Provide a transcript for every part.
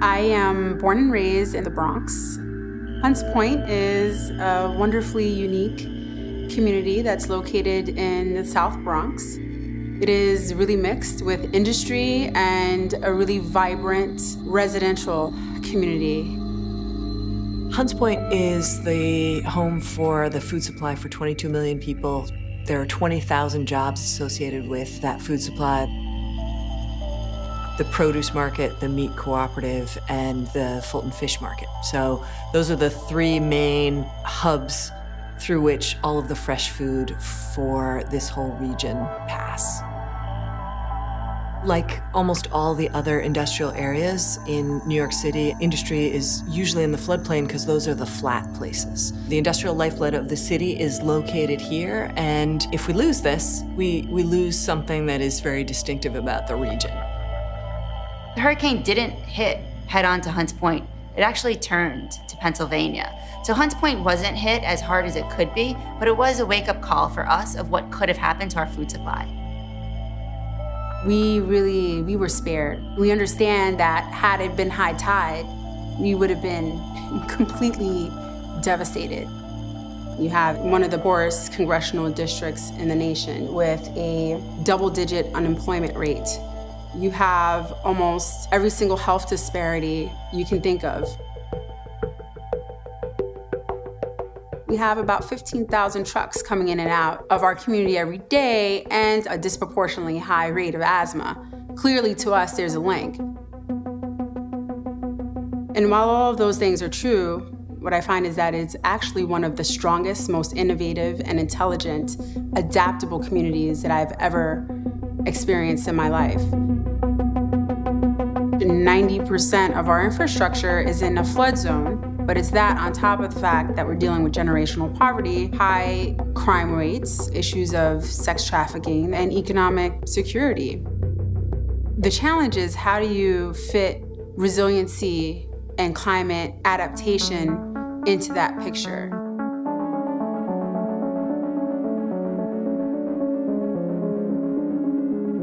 I am born and raised in the Bronx. Hunts Point is a wonderfully unique community that's located in the South Bronx. It is really mixed with industry and a really vibrant residential community. Hunts Point is the home for the food supply for 22 million people. There are 20,000 jobs associated with that food supply. The produce market, the meat cooperative, and the Fulton Fish Market. So those are the three main hubs through which all of the fresh food for this whole region pass. Like almost all the other industrial areas in New York City, industry is usually in the floodplain because those are the flat places. The industrial lifeblood of the city is located here, and if we lose this, we lose something that is very distinctive about the region. The hurricane didn't hit head-on to Hunts Point. It actually turned to Pennsylvania. So Hunts Point wasn't hit as hard as it could be, but it was a wake-up call for us of what could have happened to our food supply. We were spared. We understand that had it been high tide, we would have been completely devastated. You have one of the poorest congressional districts in the nation with a double-digit unemployment rate. You have almost every single health disparity you can think of. We have about 15,000 trucks coming in and out of our community every day and a disproportionately high rate of asthma. Clearly, to us, there's a link. And while all of those things are true, what I find is that it's actually one of the strongest, most innovative and intelligent, adaptable communities that I've ever experienced in my life. 90% of our infrastructure is in a flood zone, but it's that on top of the fact that we're dealing with generational poverty, high crime rates, issues of sex trafficking, and economic security. The challenge is, how do you fit resiliency and climate adaptation into that picture?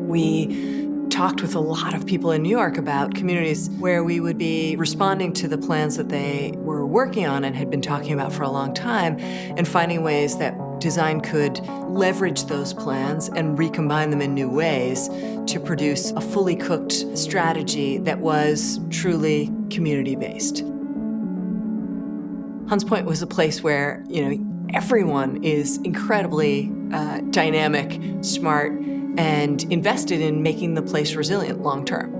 We talked with a lot of people in New York about communities where we would be responding to the plans that they were working on and had been talking about for a long time, and finding ways that design could leverage those plans and recombine them in new ways to produce a fully cooked strategy that was truly community-based. Hunts Point was a place where, everyone is incredibly dynamic, smart, and invested in making the place resilient long term.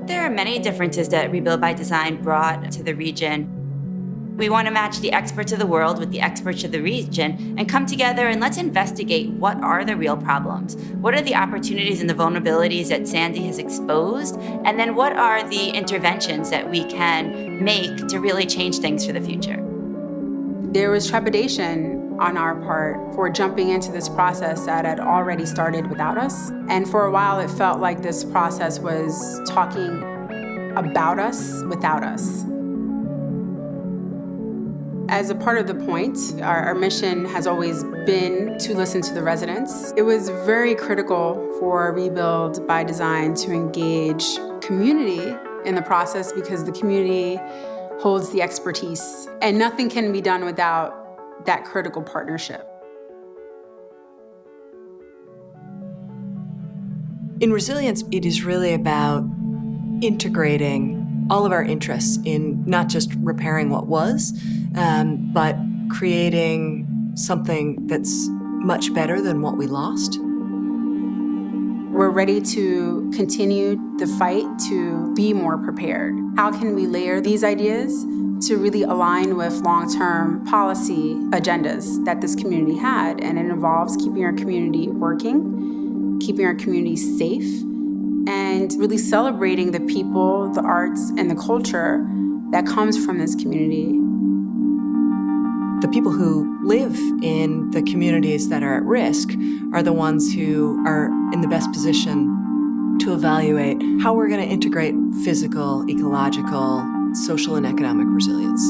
There are many differences that Rebuild by Design brought to the region. We want to match the experts of the world with the experts of the region and come together and let's investigate what are the real problems. What are the opportunities and the vulnerabilities that Sandy has exposed? And then what are the interventions that we can make to really change things for the future? There was trepidation on our part for jumping into this process that had already started without us. And for a while, it felt like this process was talking about us without us. As a part of the point, our mission has always been to listen to the residents. It was very critical for Rebuild by Design to engage community in the process because the community holds the expertise, and nothing can be done without that critical partnership. In resilience, it is really about integrating all of our interests in not just repairing what was, but creating something that's much better than what we lost. We're ready to continue the fight to be more prepared. How can we layer these ideas to really align with long-term policy agendas that this community had? And it involves keeping our community working, keeping our community safe, and really celebrating the people, the arts, and the culture that comes from this community. The people who live in the communities that are at risk are the ones who are in the best position to evaluate how we're going to integrate physical, ecological, social, and economic resilience.